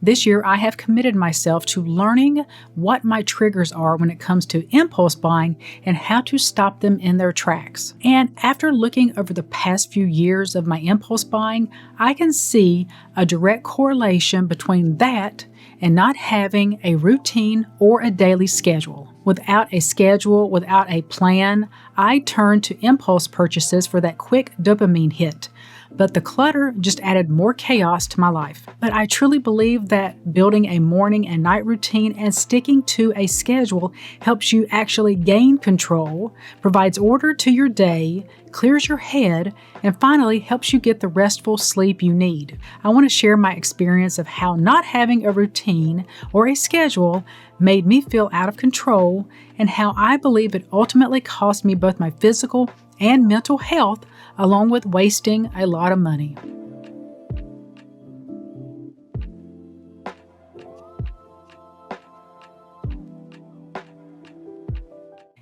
This year, I have committed myself to learning what my triggers are when it comes to impulse buying and how to stop them in their tracks. And after looking over the past few years of my impulse buying, I can see a direct correlation between that and not having a routine or a daily schedule. Without a schedule, without a plan, I turn to impulse purchases for that quick dopamine hit. But the clutter just added more chaos to my life. But I truly believe that building a morning and night routine and sticking to a schedule helps you actually gain control, provides order to your day, clears your head, and finally helps you get the restful sleep you need. I want to share my experience of how not having a routine or a schedule made me feel out of control and how I believe it ultimately cost me both my physical and mental health, along with wasting a lot of money.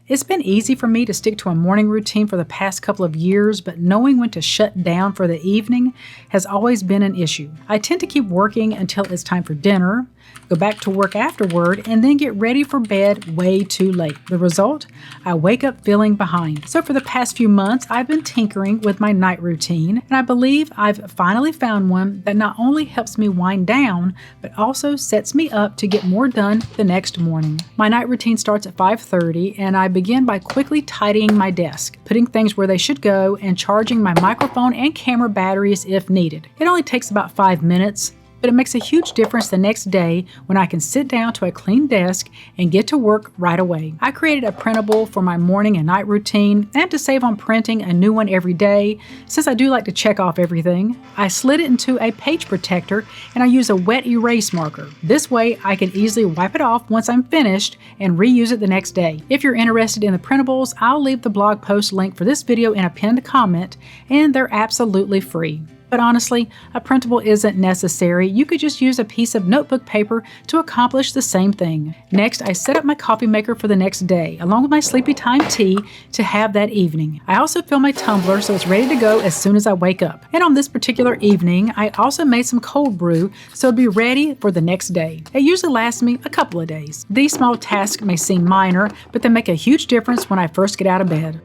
It's been easy for me to stick to a morning routine for the past couple of years, but knowing when to shut down for the evening has always been an issue. I tend to keep working until it's time for dinner, go back to work afterward, and then get ready for bed way too late. The result? I wake up feeling behind. So for the past few months, I've been tinkering with my night routine, and I believe I've finally found one that not only helps me wind down, but also sets me up to get more done the next morning. My night routine starts at 5:30, and I begin by quickly tidying my desk, putting things where they should go, and charging my microphone and camera batteries if needed. It only takes about 5 minutes, but it makes a huge difference the next day when I can sit down to a clean desk and get to work right away. I created a printable for my morning and night routine and to save on printing a new one every day, since I do like to check off everything. I slid it into a page protector and I use a wet erase marker. This way I can easily wipe it off once I'm finished and reuse it the next day. If you're interested in the printables, I'll leave the blog post link for this video in a pinned comment, and they're absolutely free. But honestly, a printable isn't necessary. You could just use a piece of notebook paper to accomplish the same thing. Next, I set up my coffee maker for the next day, along with my sleepy time tea to have that evening. I also fill my tumbler so it's ready to go as soon as I wake up. And on this particular evening, I also made some cold brew so it'll be ready for the next day. It usually lasts me a couple of days. These small tasks may seem minor, but they make a huge difference when I first get out of bed.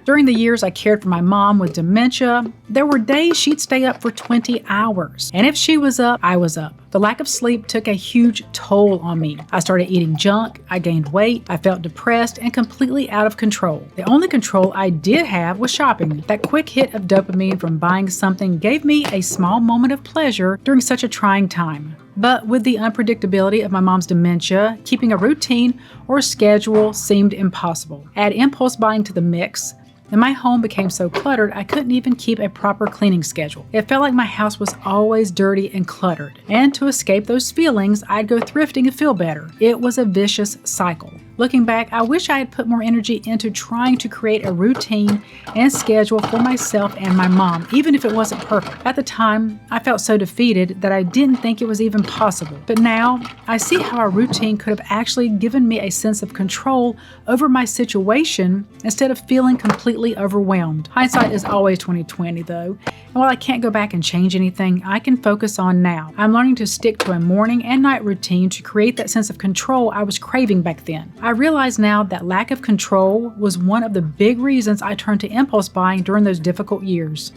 During the years I cared for my mom with dementia, there were days she'd stay up for 20 hours. And if she was up, I was up. The lack of sleep took a huge toll on me. I started eating junk, I gained weight, I felt depressed and completely out of control. The only control I did have was shopping. That quick hit of dopamine from buying something gave me a small moment of pleasure during such a trying time. But with the unpredictability of my mom's dementia, keeping a routine or schedule seemed impossible. Add impulse buying to the mix, and my home became so cluttered I couldn't even keep a proper cleaning schedule. It felt like my house was always dirty and cluttered. And to escape those feelings, I'd go thrifting and feel better. It was a vicious cycle. Looking back, I wish I had put more energy into trying to create a routine and schedule for myself and my mom, even if it wasn't perfect. At the time, I felt so defeated that I didn't think it was even possible. But now, I see how a routine could have actually given me a sense of control over my situation instead of feeling completely overwhelmed. Hindsight is always 20/20 though, and while I can't go back and change anything, I can focus on now. I'm learning to stick to a morning and night routine to create that sense of control I was craving back then. I realize now that lack of control was one of the big reasons I turned to impulse buying during those difficult years.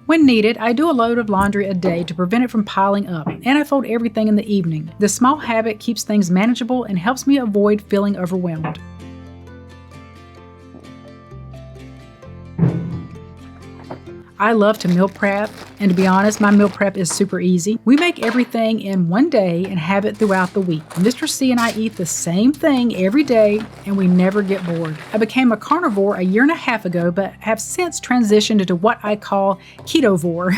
When needed, I do a load of laundry a day to prevent it from piling up, and I fold everything in the evening. This small habit keeps things manageable and helps me avoid feeling overwhelmed. I love to meal prep, and to be honest, my meal prep is super easy. We make everything in one day and have it throughout the week. Mr. C and I eat the same thing every day, and we never get bored. I became a carnivore a year and a half ago, but have since transitioned into what I call ketovore,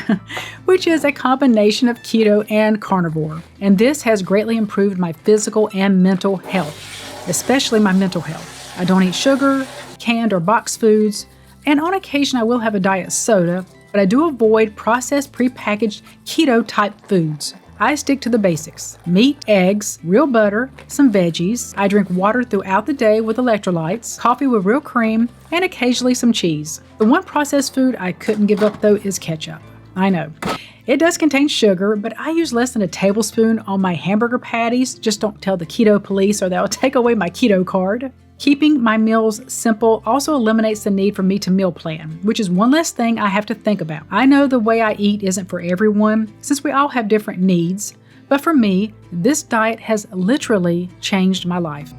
which is a combination of keto and carnivore. And this has greatly improved my physical and mental health, especially my mental health. I don't eat sugar, canned or boxed foods, and on occasion I will have a diet soda, but I do avoid processed prepackaged keto-type foods. I stick to the basics: meat, eggs, real butter, some veggies. I drink water throughout the day with electrolytes, coffee with real cream, and occasionally some cheese. The one processed food I couldn't give up though is ketchup. I know. It does contain sugar, but I use less than a tablespoon on my hamburger patties. Just don't tell the keto police or they'll take away my keto card. Keeping my meals simple also eliminates the need for me to meal plan, which is one less thing I have to think about. I know the way I eat isn't for everyone, since we all have different needs, but for me, this diet has literally changed my life.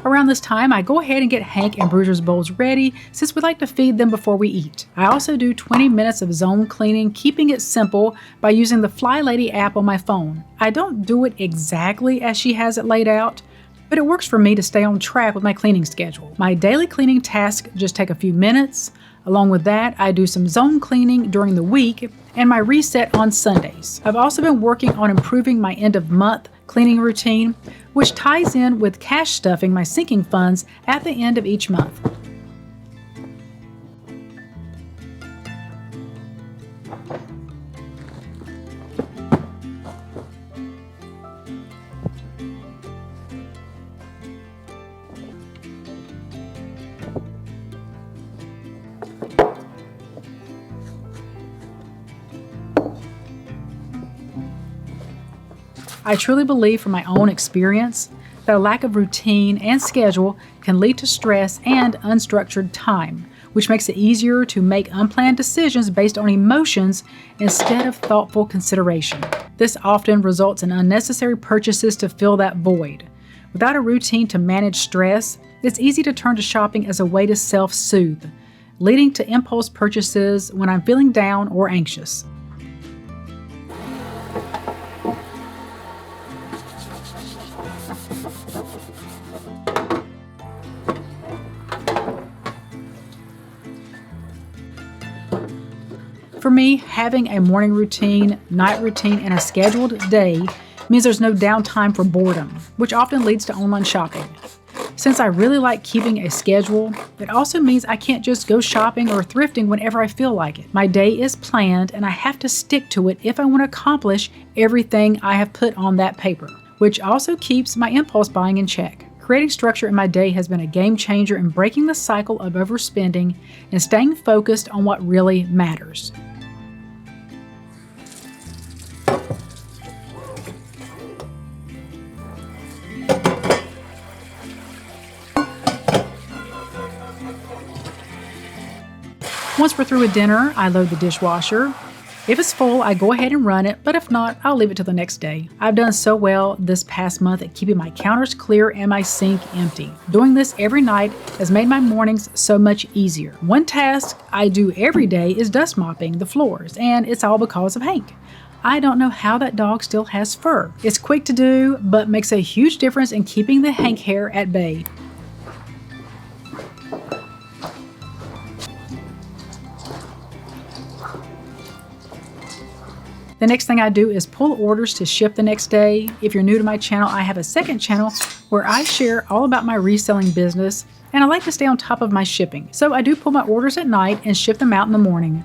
Around this time, I go ahead and get Hank and Bruiser's bowls ready since we like to feed them before we eat. I also do 20 minutes of zone cleaning, keeping it simple by using the Fly Lady app on my phone. I don't do it exactly as she has it laid out, but it works for me to stay on track with my cleaning schedule. My daily cleaning tasks just take a few minutes. Along with that, I do some zone cleaning during the week and my reset on Sundays. I've also been working on improving my end of month cleaning routine, which ties in with cash stuffing my sinking funds at the end of each month. I truly believe from my own experience that a lack of routine and schedule can lead to stress and unstructured time, which makes it easier to make unplanned decisions based on emotions instead of thoughtful consideration. This often results in unnecessary purchases to fill that void. Without a routine to manage stress, it's easy to turn to shopping as a way to self-soothe, leading to impulse purchases when I'm feeling down or anxious. For me, having a morning routine, night routine, and a scheduled day means there's no downtime for boredom, which often leads to online shopping. Since I really like keeping a schedule, it also means I can't just go shopping or thrifting whenever I feel like it. My day is planned and I have to stick to it if I want to accomplish everything I have put on that paper, which also keeps my impulse buying in check. Creating structure in my day has been a game changer in breaking the cycle of overspending and staying focused on what really matters. Once we're through with dinner, I load the dishwasher. If it's full, I go ahead and run it, but if not, I'll leave it till the next day. I've done so well this past month at keeping my counters clear and my sink empty. Doing this every night has made my mornings so much easier. One task I do every day is dust mopping the floors, and it's all because of Hank. I don't know how that dog still has fur. It's quick to do, but makes a huge difference in keeping the Hank hair at bay. The next thing I do is pull orders to ship the next day. If you're new to my channel, I have a second channel where I share all about my reselling business, and I like to stay on top of my shipping. So I do pull my orders at night and ship them out in the morning.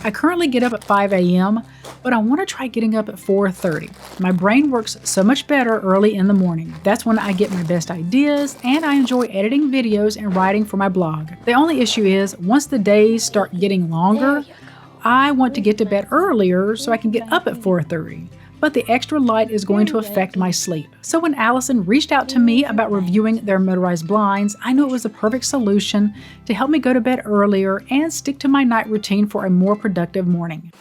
I currently get up at 5 a.m., but I want to try getting up at 4:30. My brain works so much better early in the morning. That's when I get my best ideas, and I enjoy editing videos and writing for my blog. The only issue is, once the days start getting longer, I want to get to bed earlier so I can get up at 4:30. But the extra light is going to affect my sleep. So when Allison reached out to me about reviewing their motorized blinds, I knew it was the perfect solution to help me go to bed earlier and stick to my night routine for a more productive morning.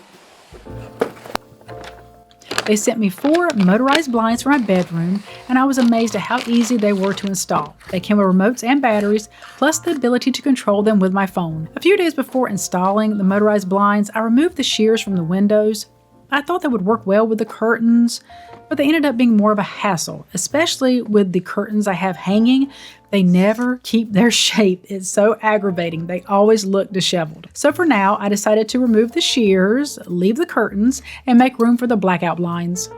They sent me 4 motorized blinds for my bedroom, and I was amazed at how easy they were to install. They came with remotes and batteries, plus the ability to control them with my phone. A few days before installing the motorized blinds, I removed the shears from the windows. I thought they would work well with the curtains, but they ended up being more of a hassle, especially with the curtains I have hanging. They never keep their shape. It's so aggravating. They always look disheveled. So for now, I decided to remove the shears, leave the curtains, and make room for the blackout blinds.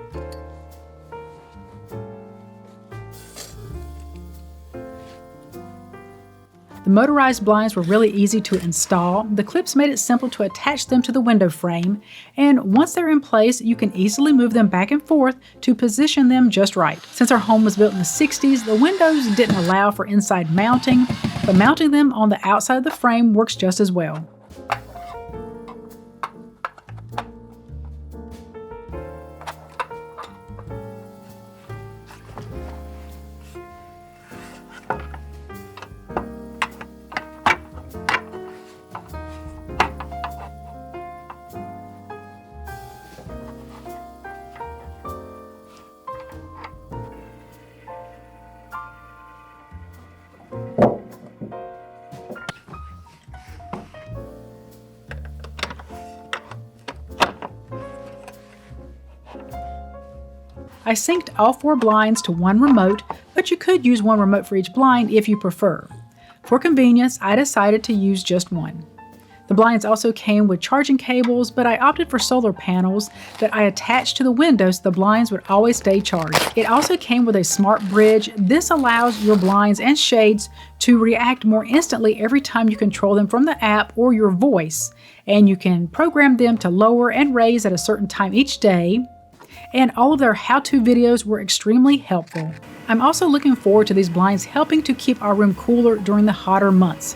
The motorized blinds were really easy to install. The clips made it simple to attach them to the window frame, and once they're in place, you can easily move them back and forth to position them just right. Since our home was built in the 60s, the windows didn't allow for inside mounting, but mounting them on the outside of the frame works just as well. I synced all 4 blinds to one remote, but you could use one remote for each blind if you prefer. For convenience, I decided to use just one. The blinds also came with charging cables, but I opted for solar panels that I attached to the window so the blinds would always stay charged. It also came with a smart bridge. This allows your blinds and shades to react more instantly every time you control them from the app or your voice, and you can program them to lower and raise at a certain time each day. And all of their how-to videos were extremely helpful. I'm also looking forward to these blinds helping to keep our room cooler during the hotter months.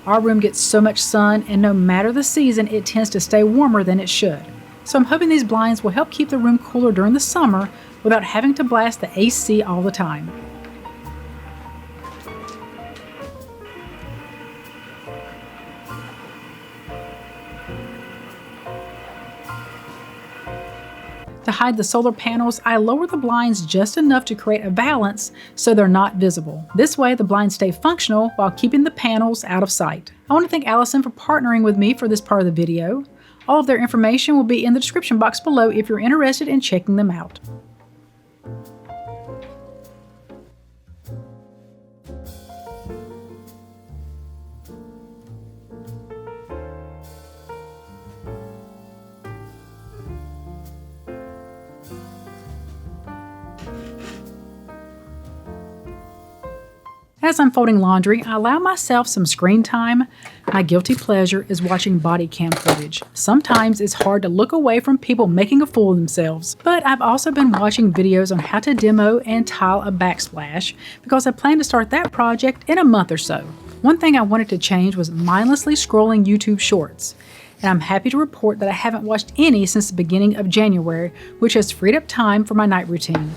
Our room gets so much sun, and no matter the season, it tends to stay warmer than it should. So I'm hoping these blinds will help keep the room cooler during the summer without having to blast the AC all the time. To hide the solar panels, I lower the blinds just enough to create a balance so they're not visible. This way, the blinds stay functional while keeping the panels out of sight. I want to thank Allison for partnering with me for this part of the video. All of their information will be in the description box below if you're interested in checking them out. As I'm folding laundry, I allow myself some screen time. My guilty pleasure is watching body cam footage. Sometimes it's hard to look away from people making a fool of themselves, but I've also been watching videos on how to demo and tile a backsplash because I plan to start that project in a month or so. One thing I wanted to change was mindlessly scrolling YouTube shorts, and I'm happy to report that I haven't watched any since the beginning of January, which has freed up time for my night routine.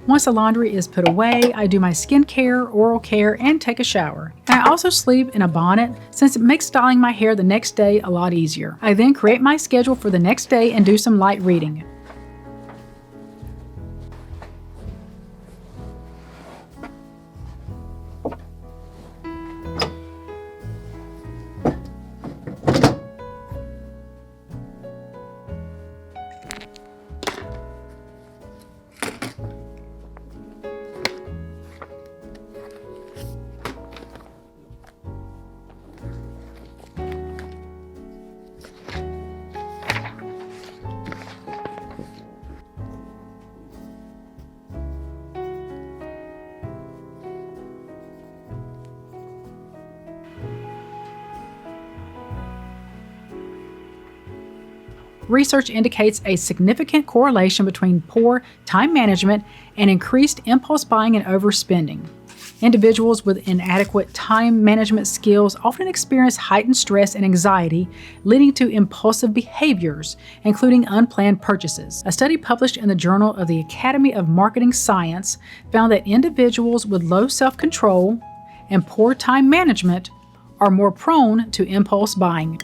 Once the laundry is put away, I do my skincare, oral care, and take a shower. And I also sleep in a bonnet since it makes styling my hair the next day a lot easier. I then create my schedule for the next day and do some light reading. Research indicates a significant correlation between poor time management and increased impulse buying and overspending. Individuals with inadequate time management skills often experience heightened stress and anxiety, leading to impulsive behaviors, including unplanned purchases. A study published in the Journal of the Academy of Marketing Science found that individuals with low self-control and poor time management are more prone to impulse buying.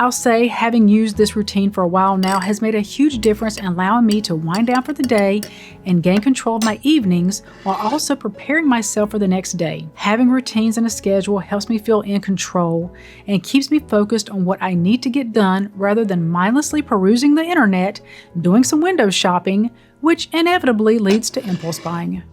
I'll say having used this routine for a while now has made a huge difference in allowing me to wind down for the day and gain control of my evenings while also preparing myself for the next day. Having routines and a schedule helps me feel in control and keeps me focused on what I need to get done rather than mindlessly perusing the internet, doing some window shopping, which inevitably leads to impulse buying.